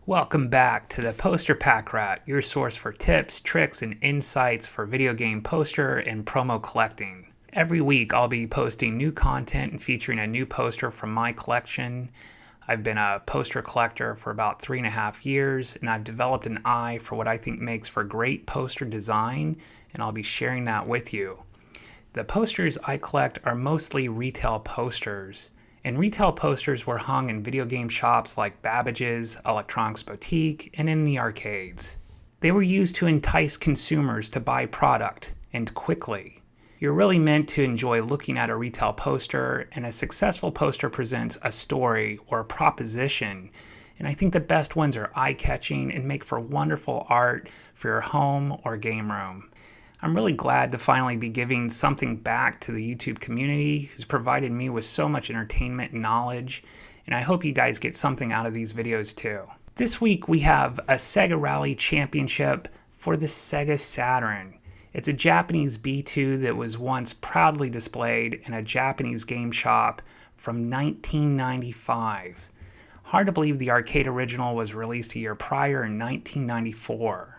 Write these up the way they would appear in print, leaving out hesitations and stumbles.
Welcome back to the Poster Pack Rat, your source for tips, tricks, and insights for video game poster and promo collecting. Every week I'll be posting new content and featuring a new poster from my collection. I've been a poster collector for about 3.5 years, and I've developed an eye for what I think makes for great poster design, and I'll be sharing that with you. The posters I collect are mostly retail posters. And retail posters were hung in video game shops like Babbage's, Electronics Boutique, and in the arcades. They were used to entice consumers to buy product, and quickly. You're really meant to enjoy looking at a retail poster, and a successful poster presents a story or a proposition. And I think the best ones are eye-catching and make for wonderful art for your home or game room. I'm really glad to finally be giving something back to the YouTube community who's provided me with so much entertainment and knowledge, and I hope you guys get something out of these videos too. This week we have a Sega Rally Championship for the Sega Saturn. It's a Japanese B2 that was once proudly displayed in a Japanese game shop from 1995. Hard to believe the arcade original was released a year prior in 1994.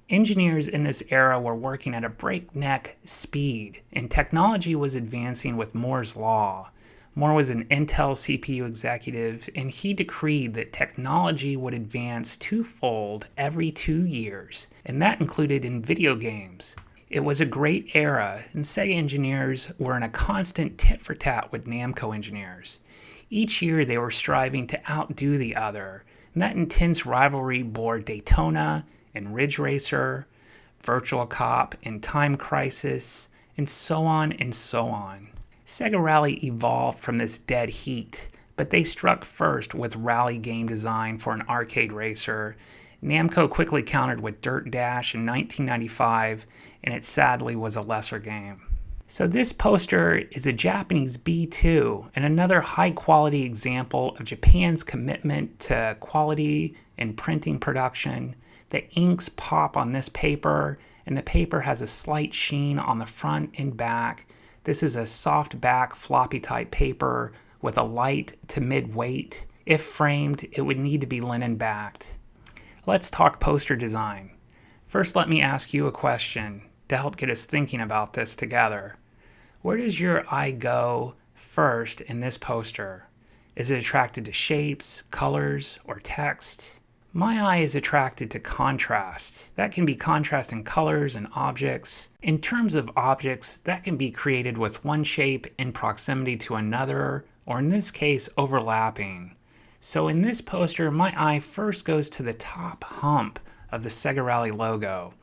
Engineers in this era were working at a breakneck speed, and technology was advancing with Moore's Law. Moore was an Intel CPU executive, and he decreed that technology would advance twofold every 2 years, and that included in video games. It was a great era, and Sega engineers were in a constant tit-for-tat with Namco engineers. Each year they were striving to outdo the other, and that intense rivalry bore Daytona and Ridge Racer, Virtual Cop, and Time Crisis, and so on and so on. Sega Rally evolved from this dead heat, but they struck first with rally game design for an arcade racer. Namco quickly countered with Dirt Dash in 1995, and it sadly was a lesser game. So this poster is a Japanese B2 and another high-quality example of Japan's commitment to quality and printing production. The inks pop on this paper, and the paper has a slight sheen on the front and back. This is a soft back floppy type paper with a light to mid weight. If framed, it would need to be linen backed. Let's talk poster design. First, let me ask you a question to help get us thinking about this together. Where does your eye go first in this poster? Is it attracted to shapes, colors, or text? My eye is attracted to contrast. That can be contrast in colors and objects. In terms of objects, that can be created with one shape in proximity to another, or in this case, overlapping. So in this poster, my eye first goes to the top hump of the Sega Rally logo.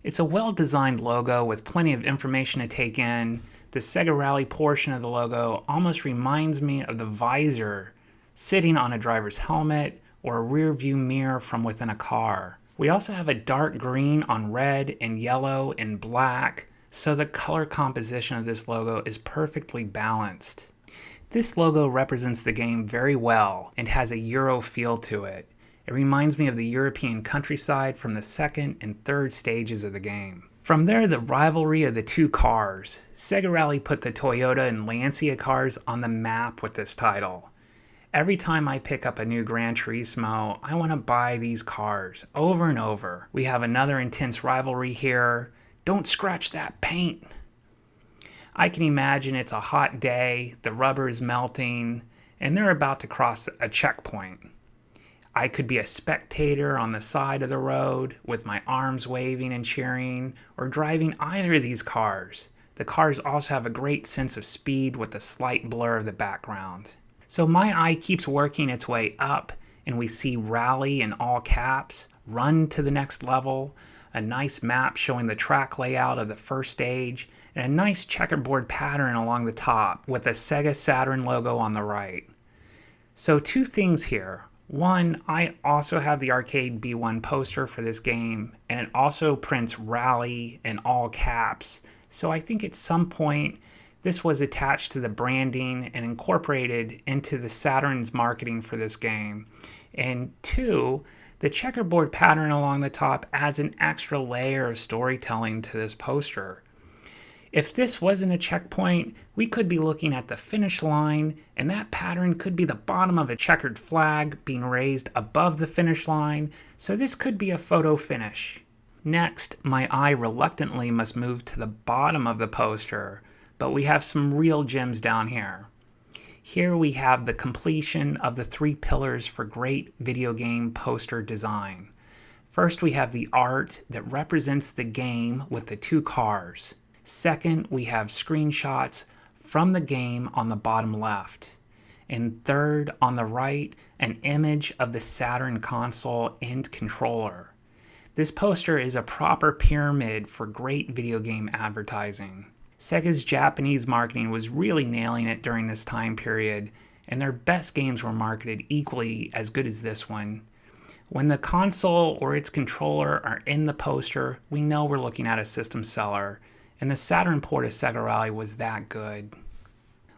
It's a well-designed logo with plenty of information to take in. The Sega Rally portion of the logo almost reminds me of the visor sitting on a driver's helmet, or a rear view mirror from within a car. We also have a dark green on red and yellow and black, so the color composition of this logo is perfectly balanced. This logo represents the game very well and has a Euro feel to it. It reminds me of the European countryside from the second and third stages of the game. From there, the rivalry of the two cars. Sega Rally put the Toyota and Lancia cars on the map with this title. Every time I pick up a new Gran Turismo, I want to buy these cars over and over. We have another intense rivalry here. Don't scratch that paint. I can imagine it's a hot day, the rubber is melting, and they're about to cross a checkpoint. I could be a spectator on the side of the road with my arms waving and cheering, or driving either of these cars. The cars also have a great sense of speed with the slight blur of the background. So my eye keeps working its way up, and we see Rally in all caps, run to the next level, a nice map showing the track layout of the first stage, and a nice checkerboard pattern along the top with the Sega Saturn logo on the right. So two things here. One, I also have the arcade B1 poster for this game, and it also prints Rally in all caps. So I think at some point this was attached to the branding and incorporated into the Saturn's marketing for this game. And two, the checkerboard pattern along the top adds an extra layer of storytelling to this poster. If this wasn't a checkpoint, we could be looking at the finish line, and that pattern could be the bottom of a checkered flag being raised above the finish line, so this could be a photo finish. Next, my eye reluctantly must move to the bottom of the poster, but we have some real gems down here. Here we have the completion of the 3 pillars for great video game poster design. First, we have the art that represents the game with the 2 cars. Second, we have screenshots from the game on the bottom left. And third, on the right, an image of the Saturn console and controller. This poster is a proper pyramid for great video game advertising. Sega's Japanese marketing was really nailing it during this time period, and their best games were marketed equally as good as this one. When the console or its controller are in the poster, we know we're looking at a system seller, and the Saturn port of Sega Rally was that good.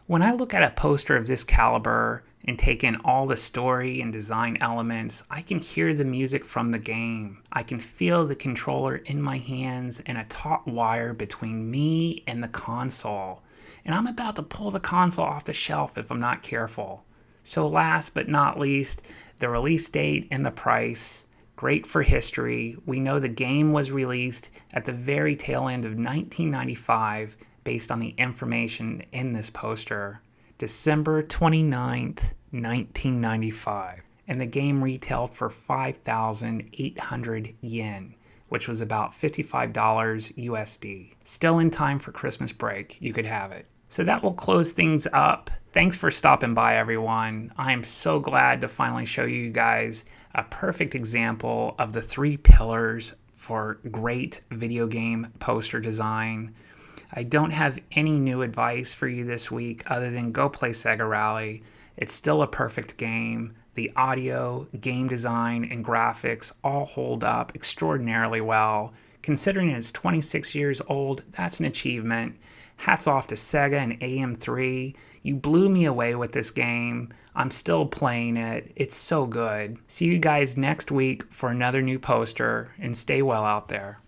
When I look at a poster of this caliber and take in all the story and design elements, I can hear the music from the game. I can feel the controller in my hands and a taut wire between me and the console. And I'm about to pull the console off the shelf if I'm not careful. So last but not least, the release date and the price. Great for history. We know the game was released at the very tail end of 1995 based on the information in this poster. December 29th, 1995. And the game retailed for 5,800 yen, which was about $55 USD. Still in time for Christmas break, you could have it. So that will close things up. Thanks for stopping by, everyone. I am so glad to finally show you guys a perfect example of the 3 pillars for great video game poster design. I don't have any new advice for you this week other than go play Sega Rally. It's still a perfect game. The audio, game design, and graphics all hold up extraordinarily well. Considering it's 26 years old, that's an achievement. Hats off to Sega and AM3. You blew me away with this game. I'm still playing it. It's so good. See you guys next week for another new poster, and stay well out there.